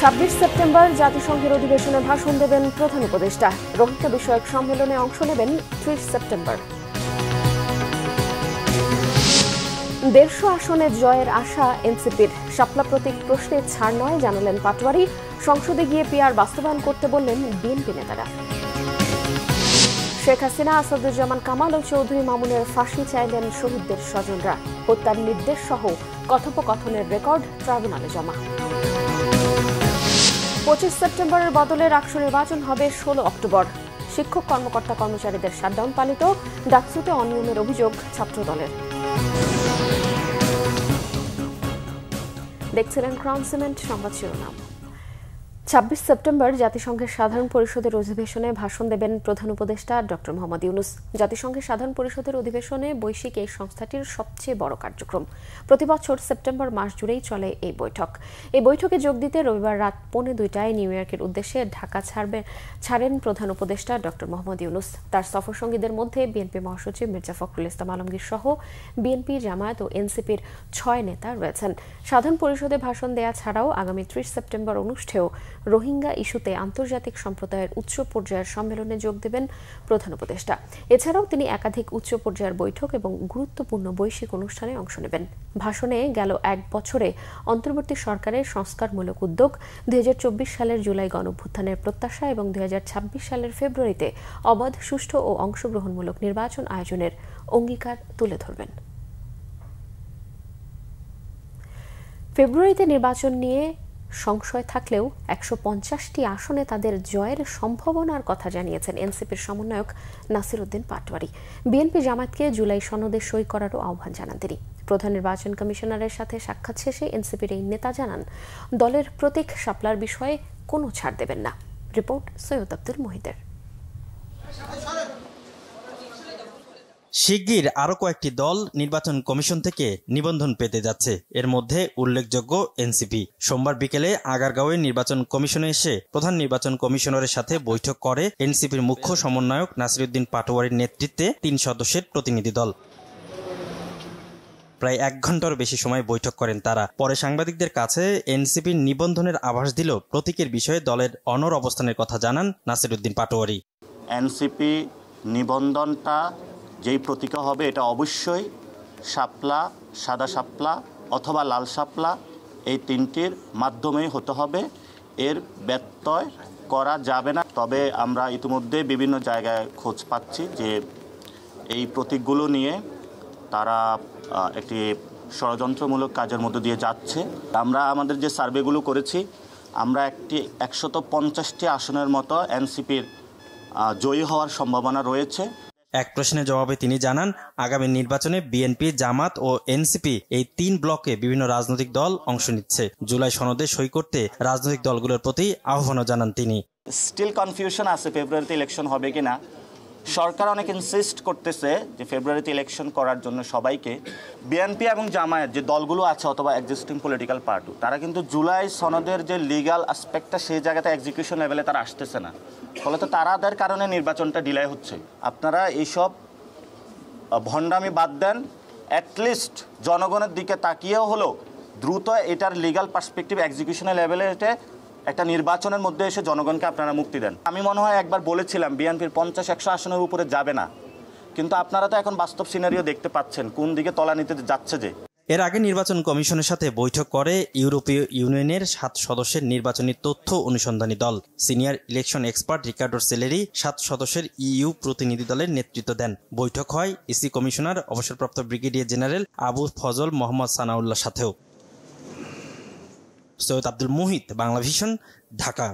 26 September জাতিসংঘের অধিবেশনে ভাষণ দেবেন প্রধান উপদেষ্টা। রোহিঙ্গা বিষয়ক সম্মেলনে অংশ নেবেন 30 সেপ্টেম্বর। 150 আসনে জয়ের আশা এনসিপির। শাপলা প্রতীক প্রশ্নে ছাড় নয় জানালেন পাটোয়ারি। সংসদে গিয়ে পিআর বাস্তবায়ন করতে বললেন বিএনপি নেতারা। শেখ হাসিনা, আসাদুজ্জামান কামাল ও চৌধুরী মামুনের ফাঁসি চাইলেন শহীদদের স্বজনরা। হত্যার নির্দেশ সহ কথোপকথনের রেকর্ড ট্রাইব্যুনালে জমা। 25 সেপ্টেম্বরের বদলে রাষ্ট্র নির্বাচন হবে 16 অক্টোবর। শিক্ষক কর্মকর্তা কর্মচারীদের শাটডাউন পালিত। ডাকসুতে অনিয়মের অভিযোগ ছাত্রদলের। দেখছিলেন ক্রাউন সিমেন্ট সংবাদ শিরোনাম। 26 সেপ্টেম্বর জাতিসংঘের সাধারণ পরিষদের অধিবেশনে ভাষণ দেবেন প্রধান উপদেষ্টা ডক্টর মোহাম্মদ ইউনূস। জাতিসংঘের সাধারণ পরিষদের অধিবেশনে বৈশ্বিক এই সংস্থাটির সবচেয়ে বড় কার্যক্রম। প্রতিবছর সেপ্টেম্বর মাস জুড়েই চলে এই বৈঠক। এই বৈঠকে যোগ দিতে রবিবার রাত 1:45 নিউ ইয়র্কের উদ্দেশ্যে ঢাকা ছাড়েন প্রধান উপদেষ্টা ডক্টর মোহাম্মদ ইউনূস। তার সফরসঙ্গীদের মধ্যে বিএনপি মহাসচিব মির্জা ফখরুল ইসলাম আলমগীর সহ বিএনপি, জামায়াত ও এনসিপির 6 নেতা রয়েছেন। সাধারণ পরিষদে ভাষণ দেয়া ছাড়াও আগামী 30 সেপ্টেম্বর অনুষ্ঠেয় রোহিঙ্গা ইস্যুতে আন্তর্জাতিক সম্প্রদায়ের উচ্চ পর্যায়ের সম্মেলনে যোগ দেবেন প্রধান উপদেষ্টা। এছাড়াও তিনি একাধিক উচ্চ পর্যায়ের বৈঠক এবং গুরুত্বপূর্ণ বৈশ্বিক অনুষ্ঠানে অংশ নেবেন। ভাষণে গেল 1 বছরে অন্তর্বর্তী সরকারের সংস্কারমূলক উদ্যোগ, 2024 সালের জুলাই গণঅভ্যুত্থানের প্রত্যাশা এবং 2026 সালের ফেব্রুয়ারিতে অবাধ, সুষ্ঠু ও অংশগ্রহণমূলক নির্বাচন আয়োজনের অঙ্গীকার তুলে ধরবেন। ফেব্রুয়ারিতে নির্বাচন নিয়ে সংশয় থাকলেও 150টি আসনে তাদের জয়ের সম্ভাবনার কথা জানিয়েছেন এনসিপির সমন্বয়ক নাসির উদ্দিন পাটোয়ারি। বিএনপি, জামায়াতকে জুলাই সনদে সই করারও আহ্বান জানান তিনি। প্রধান নির্বাচন কমিশনারের সাথে সাক্ষাৎ শেষে এনসিপির এই নেতা জানান, দলের প্রতীক শাপলার বিষয়ে কোনো ছাড় দেবেন না। রিপোর্ট সৈয়দ আব্দুল মুহিতের। শিগগির আরো কয়েকটি দল নির্বাচন কমিশন থেকে নিবন্ধন পেতে যাচ্ছে। এর মধ্যে উল্লেখযোগ্য এনসিপি। সোমবার বিকেলে আগারগাঁওয়ে নির্বাচন কমিশনে এসে প্রধান নির্বাচন কমিশনারের সাথে বৈঠক করে এনসিপির মুখ্য সমন্বয়ক নাসির উদ্দিন পাটোয়ারির নেতৃত্বে 3 সদস্যের প্রতিনিধি দল। প্রায় 1 ঘন্টার বেশি সময় বৈঠক করেন তারা। পরে সাংবাদিকদের কাছে এনসিপির নিবন্ধনের আভাস দিল প্রতীকের বিষয়ে দলের অনড় অবস্থানের কথা জানান নাসির উদ্দিন পাটোয়ারি। এনসিপি নিবন্ধনটা যেই প্রতীক হবে এটা অবশ্যই শাপলা, সাদা শাপলা অথবা লাল শাপলা, এই 3টির মাধ্যমেই হতে হবে। এর ব্যত্যয় করা যাবে না। তবে আমরা ইতিমধ্যে বিভিন্ন জায়গায় খোঁজ পাচ্ছি যে এই প্রতীকগুলো নিয়ে তারা একটি ষড়যন্ত্রমূলক কাজের মধ্য দিয়ে যাচ্ছে। আমরা আমাদের যে সার্ভেগুলো করেছি, আমরা 150টি আসনের মতো এনসিপির জয়ী হওয়ার সম্ভাবনা রয়েছে। এক প্রশ্নের জবাবে তিনি জানান, আগামী নির্বাচনে বিএনপি, জামাত ও এনসিপি এই 3 ব্লকে বিভিন্ন রাজনৈতিক দল অংশ নিচ্ছে। জুলাই সনদে সই করতে রাজনৈতিক দলগুলোর প্রতি আহ্বানও জানান তিনি। স্টিল কনফিউশন আছে ফেব্রুয়ারিতে ইলেকশন হবে কিনা। সরকার অনেক ইনসিস্ট করতেছে যে ফেব্রুয়ারিতে ইলেকশন করার জন্য সবাইকে। বিএনপি এবং জামায়াত যে দলগুলো আছে অথবা এক্সিস্টিং পলিটিক্যাল পার্টি, তারা কিন্তু জুলাই সনদের যে লিগাল অ্যাসপেক্টটা সেই জায়গাতে এক্সিকিউশন লেভেলে তারা আসতেছে না। ফলে তো তাদের কারণে নির্বাচনটা ডিলে হচ্ছে। আপনারা এইসব ভণ্ডামি বাদ দেন, অ্যাটলিস্ট জনগণের দিকে তাকিয়েও হলো দ্রুত এটার লিগাল পার্সপেক্টিভ এক্সিকিউশনের লেভেলে একটা নির্বাচনের মধ্যে এসে জনগণকে আপনারা মুক্তি দেন। আমি মনে হয় একবার বলেছিলাম বিএনপির 50-100 আসনের উপরে যাবে না, কিন্তু আপনারা তো এখন বাস্তব সিনারিও দেখতে পাচ্ছেন কোন দিকে তলানিতে যাচ্ছে। যে এর আগে নির্বাচন কমিশনের সাথে বৈঠক করে ইউরোপীয় ইউনিয়নের 7 সদস্যের নির্বাচনী তথ্য অনুসন্ধানী দল। সিনিয়র ইলেকশন এক্সপার্ট রিকার্ডো সেলেরি 7 সদস্যের ইইউ প্রতিনিধি দলের নেতৃত্ব দেন। বৈঠক হয় ইসি কমিশনার অবসরপ্রাপ্ত ব্রিগেডিয়ার জেনারেল আবু ফজল মোহাম্মদ সানাউল্লাহর সাথেও। সৈয়দ আব্দুল মুহিত, বাংলা ভিশন, ঢাকা।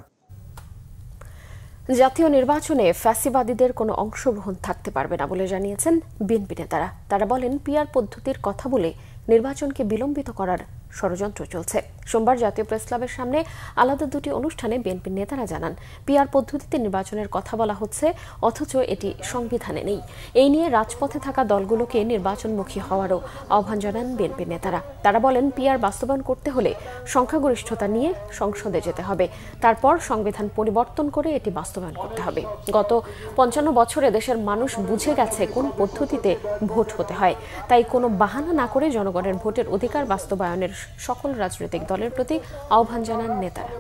জাতীয় নির্বাচনে ফ্যাসিবাদীদের কোনো অংশগ্রহণ থাকতে পারবে না বলে জানিয়েছেন বিএনপি নেতারা। তারা বলেন, পিআর পদ্ধতির কথা বলে নির্বাচনকে বিলম্বিত করার ষড়যন্ত্র চলছে। সোমবার জাতীয় প্রেস ক্লাবের সামনে আলাদা 2টি অনুষ্ঠানে বিএনপির নেতারা জানান, পিআর পদ্ধতিতে নির্বাচনের কথা বলা হচ্ছে, অথচ এটি সংবিধানে নেই। এই নিয়ে রাজপথে থাকা দলগুলোকে নির্বাচনমুখী হওয়ারও আহ্বান জানান বিএনপির নেতারা। তারা বলেন, পিআর বাস্তবায়ন করতে হলে সংখ্যাগরিষ্ঠতা নিয়ে সংসদে যেতে হবে, তারপর সংবিধান পরিবর্তন করে এটি বাস্তবায়ন করতে হবে। গত 55 বছরে দেশের মানুষ বুঝে গেছে কোন পদ্ধতিতে ভোট হতে হয়। তাই কোনো বাহানা না করে জনগণের ভোটের অধিকার বাস্তবায়নের সকল রাজনৈতিক দলের প্রতি আহ্বান জানান নেতারা।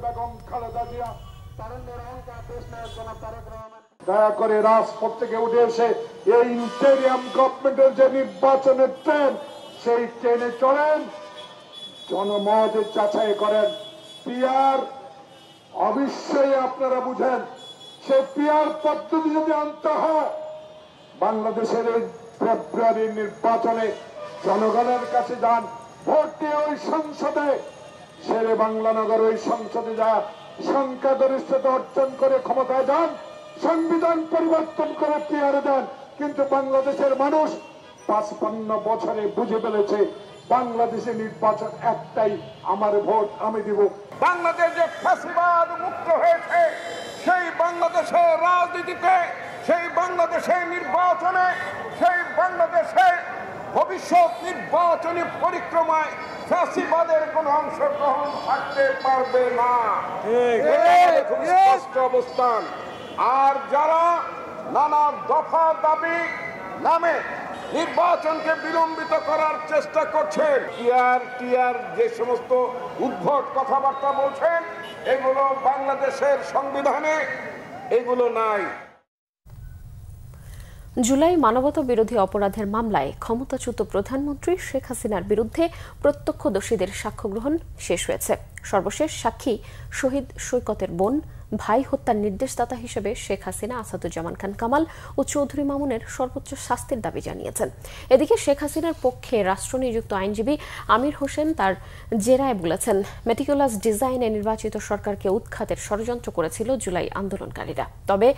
দয়া করে রাজপথ থেকে উঠে এসে এই ইন্টেরিয়াম গভর্নমেন্টের যে নির্বাচনের ট্রেন, সেই ট্রেনে চলেন, জনমত যাচাই করেন। পিআর অবশ্যই আপনারা বুঝেন, সেই পিআর পদ্ধতি যদি আনতে হয়, বাংলাদেশের এই ফেব্রুয়ারির নির্বাচনে জনগণের কাছে যান, ভোট দিয়ে ওই সংসদে, শেরে বাংলানগর ওই সংসদে যা সংখ্যাগরিষ্ঠতা অর্জন করে ক্ষমতায় যান, সংবিধান পরিবর্তন করে পিআর দেন। কিন্তু বাংলাদেশের মানুষ ৫৫ বছরে বুঝে ফেলেছে বাংলাদেশের নির্বাচন একটাই, আমার ভোট আমি দিব। বাংলাদেশ যে ফ্যাসিবাদ মুক্ত হয়েছে, সেই বাংলাদেশের রাজনীতিতে, সেই বাংলাদেশের নির্বাচনে, সেই বাংলাদেশে ভবিষ্যৎ নির্বাচনী পরিক্রমায় ফ্যাসিবাদের কোন অংশগ্রহণ থাকতে পারবে না। খুব স্পষ্ট অবস্থান। আর যারা নানা দফা দাবি নামে নির্বাচনকে বিলম্বিত করার চেষ্টা করছেন, টিআর যে সমস্ত উদ্ভট কথাবার্তা বলছেন, এগুলো বাংলাদেশের সংবিধানে এগুলো নাই। জুলাই মানবতা বিরোধী অপরাধের মামলায় ক্ষমতাচ্যুত প্রধানমন্ত্রী শেখ হাসিনার বিরুদ্ধে প্রত্যক্ষদর্শীদের সাক্ষ্য গ্রহণ শেষ হয়েছে। সর্বশেষ সাক্ষী শহীদ সৈকতের বোন ভাই হত্যার নির্দেশদাতা হিসেবে শেখ হাসিনা, আসাদুজ্জামান খান কামাল ও চৌধুরী মামুনের সর্বোচ্চ শাস্তির দাবি জানিয়েছেন। এদিকে শেখ হাসিনার পক্ষে রাষ্ট্রনিযুক্ত আইনজীবী আমির হোসেন তার জেরায় বলেছেন, মেটিকুলাস ডিজাইনে নির্বাচিত সরকারকে উৎখাতের ষড়যন্ত্র করেছিল জুলাই আন্দোলনকারীরা। তবে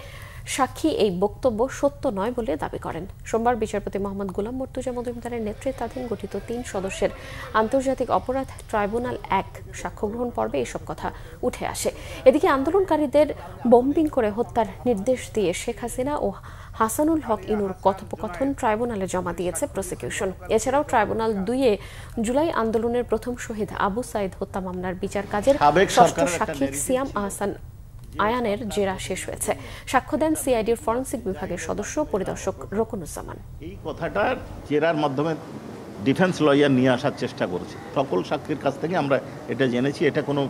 সাক্ষী এই বক্তব্য সত্য নয় বলে দাবি করেন। সোমবার বিচারপতি মোহাম্মদ গোলাম মর্তুজা মজুমদারের নেতৃত্বাধীন গঠিত ৩ সদস্যের আন্তর্জাতিক অপরাধ ট্রাইব্যুনাল ১ সাক্ষ্য গ্রহণ পর্বে এসব কথা উঠে আসে। এদিকে আন্দোলনকারীদের বম্বিং করে হত্যার নির্দেশ দিয়ে শেখ হাসিনা ও হাসানুল হক ইনুর কথোপকথন ট্রাইব্যুনালে জমা দিয়েছে প্রসিকিউশন। এছাড়াও ট্রাইব্যুনাল ২-এ জুলাই আন্দোলনের প্রথম শহীদ আবু সাইদ হত্যা মামলার বিচার কাজের ষষ্ঠ সাক্ষী সিয়াম আহসান আয়ানের জেরা শেষ হয়েছে। সাক্ষ্য দেন সিআইডির ফরেনসিক বিভাগের সদস্য পরিদর্শক রকুনুজ্জামান। এই কথাটা জেরার মাধ্যমে ডিফেন্স লয়ার নিয়ে আসার চেষ্টা করেছে। সকল সাক্ষীর কাছ থেকে আমরা এটা জেনেছি, এটা কোনো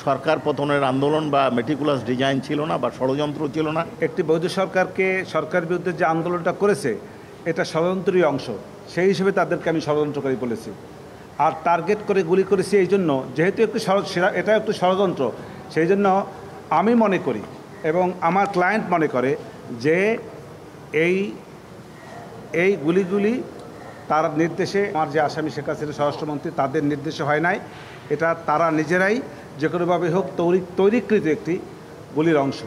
সরকার পতনের আন্দোলন বা মেটিকুলাস ডিজাইন ছিল না বা ষড়যন্ত্র ছিল না। একটি বৈধ সরকারকে সরকার বিরুদ্ধে যে আন্দোলনটা করেছে, এটা ষড়যন্ত্রী অংশ, সেই হিসেবে তাদেরকে আমি ষড়যন্ত্রকারী বলেছি। আর টার্গেট করে গুলি করেছি এই জন্য, যেহেতু এটা একটু ষড়যন্ত্র, সেই জন্য আমি মনে করি এবং আমার ক্লায়েন্ট মনে করে যে এই গুলিগুলি তার নির্দেশে, আমার যে আসামি শেখ হাসিনা স্বরাষ্ট্রমন্ত্রী, তাদের নির্দেশে হয় নাই। এটা তারা নিজেরাই যে কোনোভাবে হোক তৈরিকৃত একটি গুলির অংশ।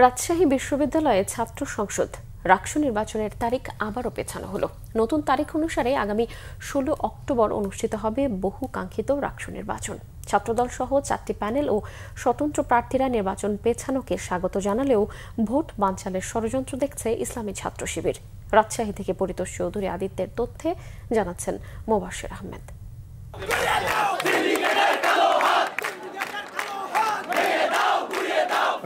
রাজশাহী বিশ্ববিদ্যালয়ে ছাত্র সংসদ রাকসু নির্বাচনের তারিখ আবারও পেছানো হলো। নতুন তারিখ অনুসারে আগামী ১৬ অক্টোবর অনুষ্ঠিত হবে বহু কাঙ্ক্ষিত রাকসু নির্বাচন। ছাত্রদল সহ 4টি প্যানেল ও স্বতন্ত্র প্রার্থীরা নির্বাচন পেছানোকে স্বাগত জানালেও ভোট বানচালের ষড়যন্ত্র দেখছে ইসলামী ছাত্র শিবির। রাজশাহী থেকে পরিতোষ চৌধুরী আদিত্যের তথ্যে জানাচ্ছেন মোবাশ্বের আহমেদ।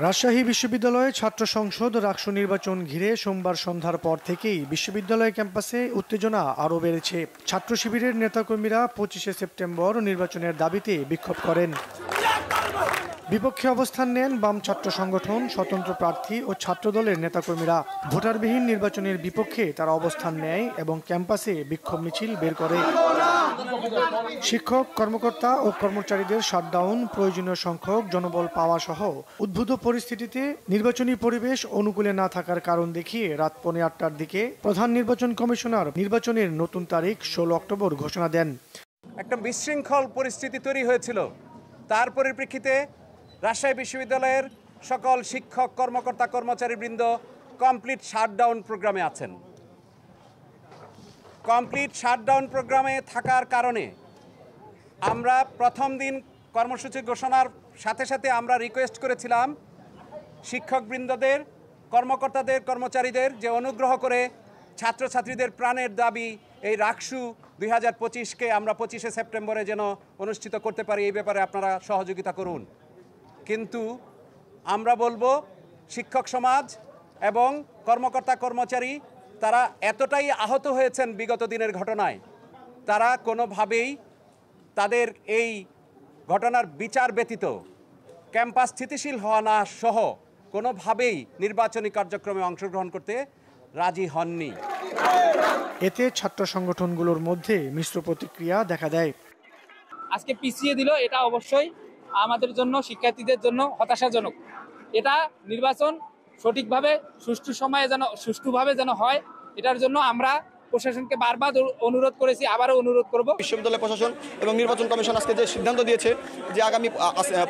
রাজশাহী বিশ্ববিদ্যালয়ে ছাত্র সংসদ রাকসু নির্বাচন ঘিরে সোমবার সন্ধ্যার পর থেকেই বিশ্ববিদ্যালয় ক্যাম্পাসে উত্তেজনা আরও বেড়েছে। ছাত্র শিবিরের নেতাকর্মীরা 25শে সেপ্টেম্বর নির্বাচনের দাবিতে বিক্ষোভ করেন। বিপক্ষে অবস্থান নেন বাম ছাত্র সংগঠন, স্বতন্ত্র প্রার্থী ও ছাত্রদলের নেতাকর্মীরা। ভোটারবিহীন নির্বাচনের বিপক্ষে তারা অবস্থান নেয় এবং ক্যাম্পাসে বিক্ষোভ মিছিল বের করে। শিক্ষক, কর্মকর্তা ও কর্মচারীদের শাটডাউন, প্রয়োজনীয় সংখ্যক জনবল পাওয়া সহ উদ্ভূত পরিস্থিতিতে নির্বাচনী পরিবেশ অনুকূলে না থাকার কারণ দেখিয়ে রাত 8:45টার দিকে প্রধান নির্বাচন কমিশনার নির্বাচনের নতুন তারিখ 16 অক্টোবর ঘোষণা দেন। একটা বিশৃঙ্খল পরিস্থিতি তৈরি হয়েছিল। তার পরিপ্রেক্ষিতে রাজশাহী বিশ্ববিদ্যালয়ের সকল শিক্ষক, কর্মকর্তা, কর্মচারীবৃন্দ কমপ্লিট শাটডাউন প্রোগ্রামে আছেন। কমপ্লিট শাটডাউন প্রোগ্রামে থাকার কারণে আমরা প্রথম দিন কর্মসূচি ঘোষণার সাথে সাথে আমরা রিকোয়েস্ট করেছিলাম শিক্ষকবৃন্দদের, কর্মকর্তাদের, কর্মচারীদের যে অনুগ্রহ করে ছাত্রছাত্রীদের প্রাণের দাবি এই রাকসু 2025কে আমরা 25শে সেপ্টেম্বরে যেন অনুষ্ঠিত করতে পারি, এই ব্যাপারে আপনারা সহযোগিতা করুন। কিন্তু আমরা বলবো শিক্ষক সমাজ এবং কর্মকর্তা কর্মচারী তারা এতটাই আহত হয়েছেন বিগত দিনের ঘটনায়, তারা কোনোভাবেই তাদের এই ঘটনার বিচার ব্যতীত ক্যাম্পাস স্থিতিশীল হওয়া না সহ কোনোভাবেই নির্বাচনী কার্যক্রমে অংশগ্রহণ করতে রাজি হননি। এতে ছাত্র সংগঠনগুলোর মধ্যে মিশ্র প্রতিক্রিয়া দেখা দেয়। আজকে পিছিয়ে দিল, এটা অবশ্যই আমাদের জন্য, শিক্ষার্থীদের জন্য হতাশাজনক। এটা নির্বাচন সঠিকভাবে সুষ্ঠুভাবে যেন হয়, এটার জন্য আমরা প্রশাসনকে বারবার অনুরোধ করেছি, আবারও অনুরোধ করব। বিশ্ববিদ্যালয় প্রশাসন এবং নির্বাচন কমিশন আজকে যে সিদ্ধান্ত দিয়েছে যে আগামী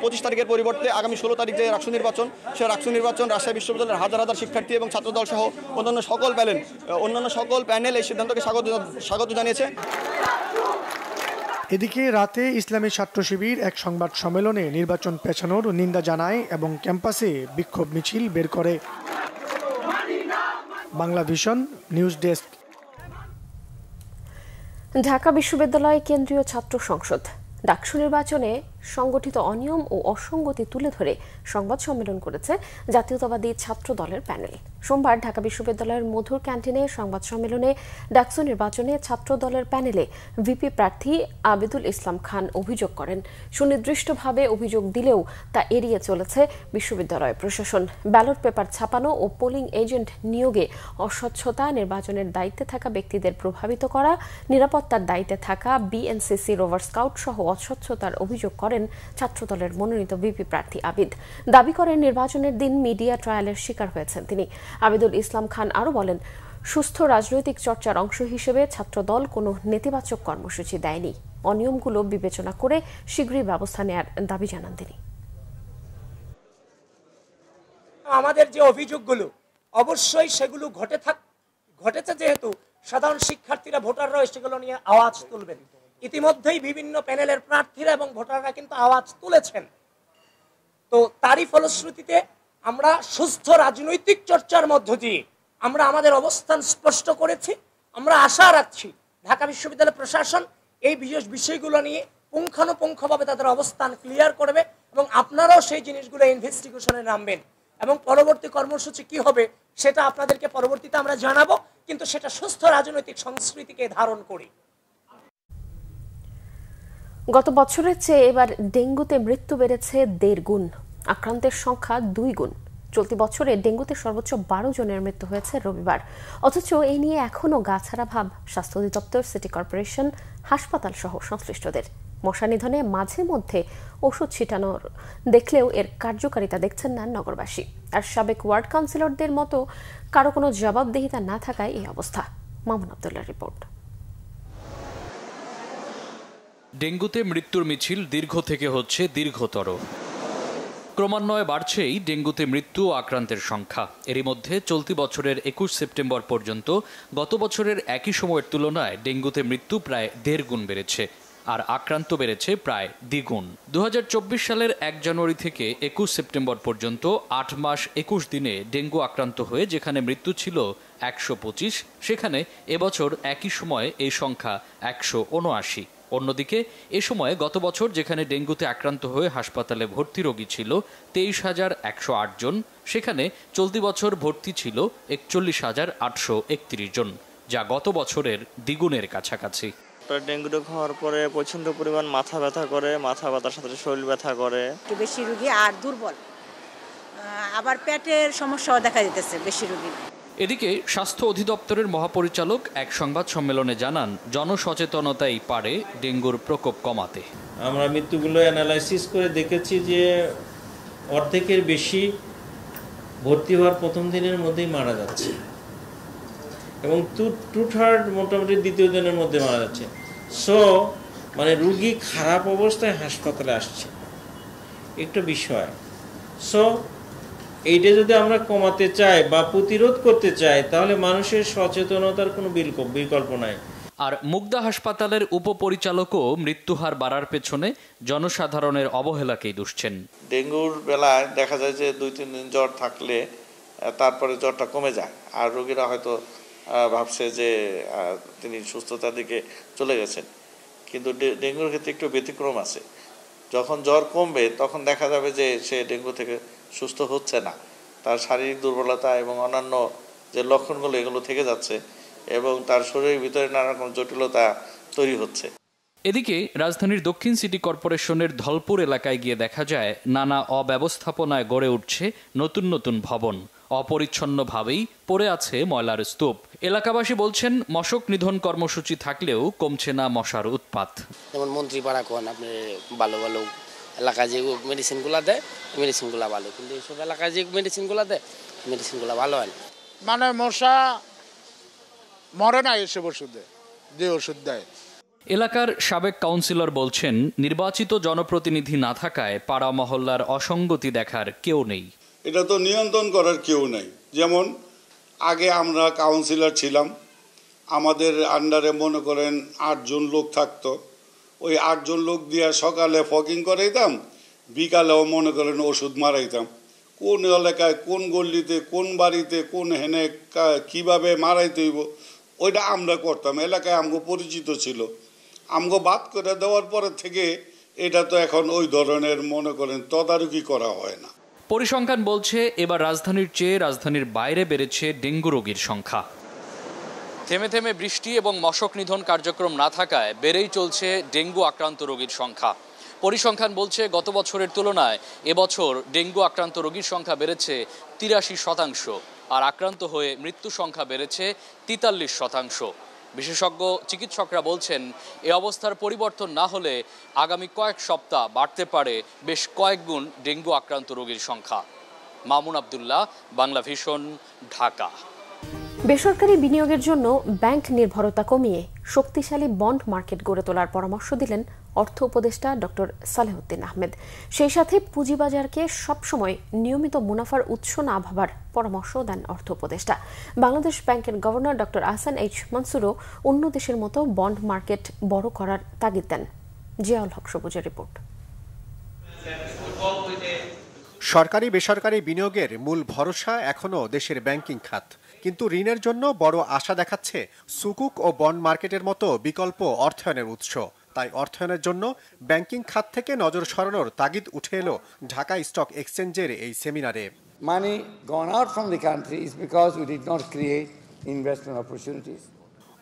25 তারিখের পরিবর্তে আগামী 16 তারিখ যে রাকসু নির্বাচন, সেই রাকসু নির্বাচন রাজশাহী বিশ্ববিদ্যালয়ের হাজার হাজার শিক্ষার্থী এবং ছাত্রদল সহ অন্যান্য সকল প্যানেল এই সিদ্ধান্তকে স্বাগত জানিয়েছে। এদিকে রাতে ইসলামী ছাত্র শিবির এক সংবাদ সম্মেলনে নির্বাচন পেছানোর নিন্দা জানায় এবং ক্যাম্পাসে বিক্ষোভ মিছিল বের করে। Bangla vision news desk. Dhaka বিশ্ববিদ্যালয় কেন্দ্রীয় ছাত্র সংসদ ডাকসু নির্বাচনে সংগঠিত অনিয়ম ও অসঙ্গতি তুলে ধরে সংবাদ সম্মেলন করেছে জাতীয়তাবাদী ছাত্র দলের প্যানেল। সোমবার ঢাকা বিশ্ববিদ্যালয়ের মধুর ক্যান্টিনে সংবাদ সম্মেলনে ডাকসু নির্বাচনে ছাত্র দলের প্যানেলে ভিপি প্রার্থী আবিদুল ইসলাম খান অভিযোগ করেন, সুনির্দিষ্টভাবে অভিযোগ দিলেও তা এড়িয়ে চলেছে বিশ্ববিদ্যালয় প্রশাসন। ব্যালট পেপার ছাপানো ও পোলিং এজেন্ট নিয়োগে অস্বচ্ছতা, নির্বাচনের দায়িত্বে থাকা ব্যক্তিদের প্রভাবিত করা, নিরাপত্তার দায়িত্বে থাকা বিএনসিসি, রোভার স্কাউট সহ অস্বচ্ছতার অভিযোগ করেন ছাত্রদলের মনোনীত ভিপি প্রার্থী আবিদ। দাবি করেন নির্বাচনের দিন মিডিয়া ট্রায়ালের শিকার হয়েছেন তিনি। আবিদুল ইসলাম খান আরও বলেন, সুস্থ রাজনৈতিক চর্চার অংশ হিসেবে ছাত্রদল কোনো নেতিবাচক কর্মসূচি দেয়নি। অনিয়মগুলো বিবেচনা করে শীঘ্রই ব্যবস্থা নেয়ার দাবি জানান তিনি। আমাদের যে অভিযোগগুলো অবশ্যই সেগুলো ঘটেছে, যেহেতু সাধারণ শিক্ষার্থীরা, ভোটাররা সেগুলো নিয়ে আওয়াজ তুলবেন। ইতিমধ্যেই বিভিন্ন প্যানেলের প্রার্থীরা এবং ভোটাররা কিন্তু আওয়াজ তুলেছেন। তো তারই ফলশ্রুতিতে আমরা সুস্থ রাজনৈতিক চর্চার মধ্য দিয়ে আমরা আমাদের অবস্থান স্পষ্ট করেছি। আমরা আশা রাখছি ঢাকা বিশ্ববিদ্যালয় প্রশাসন এই বিষয়গুলো নিয়ে পুঙ্খানুপুঙ্খভাবে তাদের অবস্থান ক্লিয়ার করবে এবং আপনারাও সেই জিনিসগুলো ইনভেস্টিগেশনে নামবেন এবং পরবর্তী কর্মসূচি কি হবে সেটা আপনাদেরকে পরবর্তীতে আমরা জানাবো, কিন্তু সেটা সুস্থ রাজনৈতিক সংস্কৃতিকে ধারণ করি। গত বছরের চেয়ে এবার ডেঙ্গুতে মৃত্যু বেড়েছে 1.5 গুণ, আক্রান্তের সংখ্যা 2 গুণ। চলতি বছরে ডেঙ্গুতে সর্বোচ্চ 12 জনের মৃত্যু হয়েছে রবিবার। অথচ এই নিয়ে এখনও গাছাড়া ভাব স্বাস্থ্য অধিদপ্তর, সিটি কর্পোরেশন, হাসপাতাল সহ সংশ্লিষ্টদের। মশা নিধনে মাঝে মধ্যে ওষুধ ছিটানোর দেখলেও এর কার্যকারিতা দেখছেন না নগরবাসী। আর সাবেক ওয়ার্ড কাউন্সিলরদের মতো কারো কোনো জবাবদিহিতা না থাকায় এই অবস্থা। মামুন আব্দুল্লাহর রিপোর্ট। ডেঙ্গুতে মৃত্যুর মিছিল দীর্ঘ থেকে হচ্ছে দীর্ঘতর। ক্রমান্বয়ে বাড়ছেই ডেঙ্গুতে মৃত্যু ও আক্রান্তের সংখ্যা। এরই মধ্যে চলতি বছরের 21 সেপ্টেম্বর পর্যন্ত গত বছরের একই সময়ের তুলনায় ডেঙ্গুতে মৃত্যু প্রায় 1.5 গুণ বেড়েছে, আর আক্রান্ত বেড়েছে প্রায় দ্বিগুণ। 2024 সালের 1 জানুয়ারি থেকে 21 সেপ্টেম্বর পর্যন্ত 8 মাস 21 দিনে ডেঙ্গু আক্রান্ত হয়ে যেখানে মৃত্যু ছিল 125, সেখানে এবছর একই সময়ে এই সংখ্যা 179। অন্যদিকে এ সময়ে গত বছর যেখানে ডেঙ্গুতে আক্রান্ত হয়ে হাসপাতালে ভর্তি রোগী ছিল 23,108 জন, সেখানে চলতি বছর ভর্তি ছিল 41,831 জন, যা গত বছরের দ্বিগুণের কাছাকাছি। ডেঙ্গু হওয়ার পরে প্রচন্ড পরিমাণ মাথা ব্যথা করে, মাথা ব্যথার সাথে শরীর ব্যথা করে, বেশি রোগী আর দুর্বল, আবার পেটের সমস্যাও দেখা যেতেছে বেশি রোগী। এদিকে স্বাস্থ্য অধিদপ্তরের মহাপরিচালক এক সংবাদ সম্মেলনে জানান, জনসচেতনতাই পারে ডেঙ্গুর প্রকোপ কমাতে। আমরা মৃত্যুগুলো অ্যানালাইসিস করে দেখেছি যে অর্ধেকের বেশি ভর্তি হওয়ার প্রথম দিনের মধ্যেই মারা যাচ্ছে এবং 2/3 মোটামুটি দ্বিতীয় দিনের মধ্যে মারা যাচ্ছে। সো মানে রুগী খারাপ অবস্থায় হাসপাতালে আসছে, একটা বিষয়। সো এইটা যদি আমরা কমাতে চাই বা প্রতিরোধ করতে চাই তাহলে মানুষের সচেতনতার কোনো বিকল্প নাই। আর মুগদা হাসপাতালের উপপরিচালকও মৃত্যুহার বাড়ার পেছনে জনসাধারণের অবহেলাকেই দুষছেন। ডেঙ্গুর বেলায় দেখা যায় যে 2-3 দিন জ্বর থাকলে তারপরে জ্বরটা কমে যায়, আর রোগীরা হয়তো ভাবছে যে তিনি সুস্থতার দিকে চলে গেছেন। কিন্তু ডেঙ্গুর ক্ষেত্রে একটু ব্যতিক্রম আছে। যখন জ্বর কমবে তখন দেখা যাবে যে সে ডেঙ্গু থেকে সুস্থ হচ্ছে না, তার শারীরিক দুর্বলতা এবং অন্যান্য যে লক্ষণগুলো এগুলো থেকে যাচ্ছে এবং তার শরীরের ভিতরে নানা রকম জটিলতা তৈরি হচ্ছে। এদিকে রাজধানীর দক্ষিণ সিটি কর্পোরেশনের ধলপুর এলাকায় গিয়ে দেখা যায় নানা অব্যবস্থাপনায় গড়ে উঠছে নতুন নতুন ভবন। অপরিচ্ছন্নভাবেই পড়ে আছে ময়লার স্তূপ। এলাকাবাসী বলছেন মশক নিধন কর্মসূচি থাকলেও কমছে না মশার উৎপাত। যেমন মন্ত্রী পাড়া কোন আপনি ভালো ভালো এলাকায় যে মেডিসিনগুলো দেয় মেডিসিনগুলো ভালো, কিন্তু এইসব এলাকায় যে মেডিসিনগুলো দেয় মেডিসিনগুলো ভালো হয় না। মানে মশা মরে না এসব ওষুধে, যে ওষুধ দেয়। এলাকার সাবেক কাউন্সিলর বলছেন নির্বাচিত জনপ্রতিনিধি না থাকায় পাড়া মহল্লার অসঙ্গতি দেখার কেউ নেই। এটা তো নিয়ন্ত্রণ করার কেউ নেই। যেমন আগে আমরা কাউন্সিলর ছিলাম, আমাদের আন্ডারে মনে করেন 8 জন লোক থাকতো। ওই 8 জন লোক দিয়ে সকালে ফকিং করাইতাম, বিকালেও মনে করেন ওষুধ মারাইতাম। কোন এলাকায় কোন গল্লিতে কোন বাড়িতে কোন হেনে কিভাবে মারাইতে হইব ওইটা আমরা করতাম। এলাকায় আমগো পরিচিত ছিল। আমগো বাদ করে দেওয়ার পরে থেকে এটা তো এখন ওই ধরনের মনে করেন তদারকি করা হয় না। পরিসংখ্যান বলছে এবার রাজধানীর চেয়ে রাজধানীর বাইরে বেড়েছে ডেঙ্গু রোগীর সংখ্যা। থেমে থেমে বৃষ্টি এবং মশক নিধন কার্যক্রম না থাকায় বেড়েই চলছে ডেঙ্গু আক্রান্ত রোগীর সংখ্যা। পরিসংখ্যান বলছে গত বছরের তুলনায় এবছর ডেঙ্গু আক্রান্ত রোগীর সংখ্যা বেড়েছে 83%, আর আক্রান্ত হয়ে মৃত্যু সংখ্যা বেড়েছে 43%। বিশেষজ্ঞ চিকিৎসকরা বলছেন এ অবস্থার পরিবর্তন না হলে আগামী কয়েক সপ্তাহ বাড়তে পারে বেশ কয়েক গুণ ডেঙ্গু আক্রান্ত রোগীর সংখ্যা। মামুন আব্দুল্লাহ, বাংলা ভিশন, ঢাকা। বেসরকারি বিনিয়োগের জন্য ব্যাংক নির্ভরতা কমিয়ে শক্তিশালী বন্ড মার্কেট গড়ে তোলার পরামর্শ দিলেন অর্থ উপদেষ্টা ডক্টর সালেহউদ্দিন আহমেদ। সেই সাথে পুঁজিবাজারকে সবসময় নিয়মিত মুনাফার উৎস না ভাবার পরামর্শ দেন অর্থ উপদেষ্টা। বাংলাদেশ ব্যাংকের গভর্নর ডক্টর আহসান এইচ মানসুরও অন্য দেশের মতো বন্ড মার্কেট বড় করার তাগিদ দেন। জিয়াউল হক সবুজের রিপোর্ট। সরকারি বেসরকারি বিনিয়োগের মূল ভরসা এখনো দেশের ব্যাংকিং খাত, কিন্তু ঋণের জন্য বড় আশা দেখাচ্ছে সুকুক ও বন্ড মার্কেটের মতো বিকল্প অর্থায়নের উৎস। তাই অর্থায়নের জন্য ব্যাংকিং খাত থেকে নজর সরানোর তাগিদ উঠে এলো ঢাকা স্টক এক্সচেঞ্জের এই সেমিনারে। Money gone out from the country is because we did not create investment opportunities.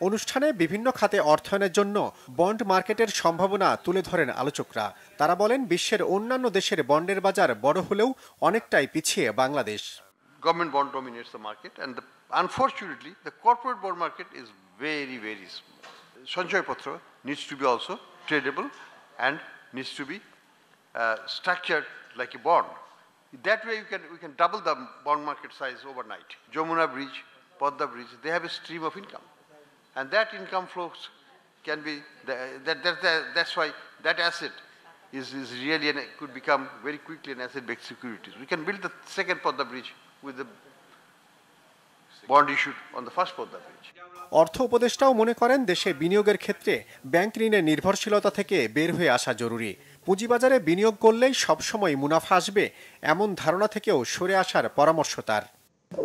অনুষ্ঠানে বিভিন্ন খাতে অর্থায়নের জন্য বন্ড মার্কেটের সম্ভাবনা তুলে ধরেন আলোচকরা। তারা বলেন বিশ্বের অন্যান্য দেশের বন্ডের বাজার বড় হলেও অনেকটাই পিছিয়ে Bangladesh. Government bond dominates the market, and unfortunately the corporate bond market is very small. Sanchoy Patra needs to be also tradable and needs to be structured like a bond. That way we can double the bond market size overnight. Jamuna Bridge, Padma Bridge, they have a stream of income, and that income flows can be that's why that asset is really and could become very quickly an asset-backed securities. We can build the second Padma Bridge with the bond issued on the first Padma Bridge. অর্থ উপদেষ্টাও মনে করেন দেশে বিনিয়োগের ক্ষেত্রে bank ঋণের নির্ভরশীলতা থেকে বের হয়ে আসা জরুরি। পুঁজিবাজারে বিনিয়োগ করলেই সবসময় মুনাফা আসবে এমন ধারণা থেকেও সরে আসার পরামর্শ তার।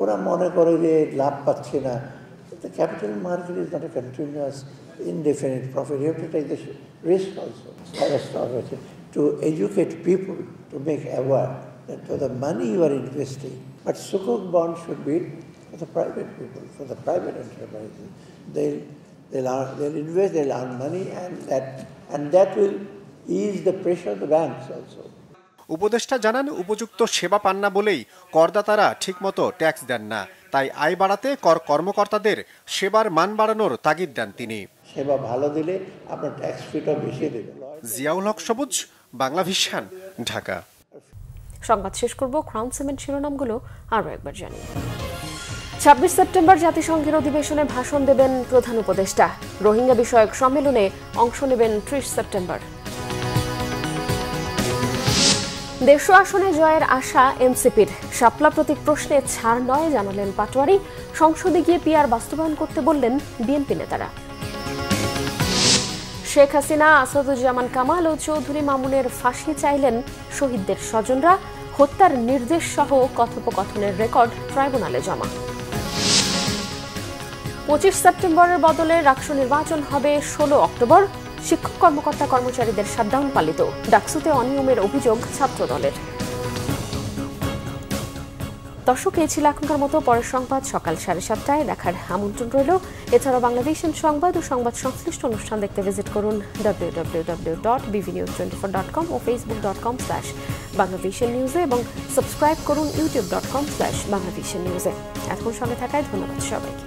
ওরা মনে করে যে লাভ পাচ্ছে না। The capital market is not a continuous, indefinite profit. You have to take the risk also. To educate people, to make aware that for the money you are investing, but Sukuk bond should be for the private people, for the private enterprises. They'll invest, they'll earn money, and that will ease the pressure of the banks also. উপদেষ্টা জানান উপযুক্ত সেবা পান না বলেই করদাতারা ঠিকমতো tax দেন না। তাই আয় বাড়াতে কর্মকর্তাদের সেবার মান বাড়ানোর তাগিদ দেন তিনি। সেবা ভালো দিলে আপনার ট্যাক্স ফিটা বেশি দেবে। জিয়াউল হক সবুজ, বাংলা ভিশন, ঢাকা। সংবাদ শেষ করব ক্রাউন সিমেন্ট শিরোনামগুলো আরও একবার জানি। 26 সেপ্টেম্বর জাতিসংঘের অধিবেশনে ভাষণ দেবেন প্রধান উপদেষ্টা। রোহিঙ্গা বিষয়ক সম্মেলনে অংশ নেবেন 30 সেপ্টেম্বর। 150 আসনে জয়ের আশা এনসিপির। শাপলা প্রতীক প্রশ্নে ছাড় নয় জানালেন পাটোয়ারি। সংসদে গিয়ে পিআর বাস্তবায়ন করতে বললেন বিএনপি নেতারা। শেখ হাসিনা, আসাদুজ্জামান কামাল ও চৌধুরী মামুনের ফাঁসি চাইলেন শহীদদের স্বজনরা। হত্যার নির্দেশ সহ কথোপকথনের রেকর্ড ট্রাইব্যুনালে জমা। 25 সেপ্টেম্বরের বদলে রাকসু নির্বাচন হবে 16 অক্টোবর। শিক্ষক কর্মকর্তা কর্মচারীদের শাটডাউন পালিত। ডাকসুতে অনিয়মের অভিযোগ ছাত্রদলের। দর্শক, এই ছিল এখনকার মতো। পরের সংবাদ সকাল 7:30টায় দেখার আমন্ত্রণ রইল। এছাড়াও বাংলাদেশের সংবাদ ও সংবাদ সংশ্লিষ্ট অনুষ্ঠান দেখতে ভিজিট করুন www.bvnews24.com ও facebook.com/banglavision news এবং সাবস্ক্রাইব করুন youtube.com/banglavision news। এখন সঙ্গে থাকায় ধন্যবাদ সবাইকে।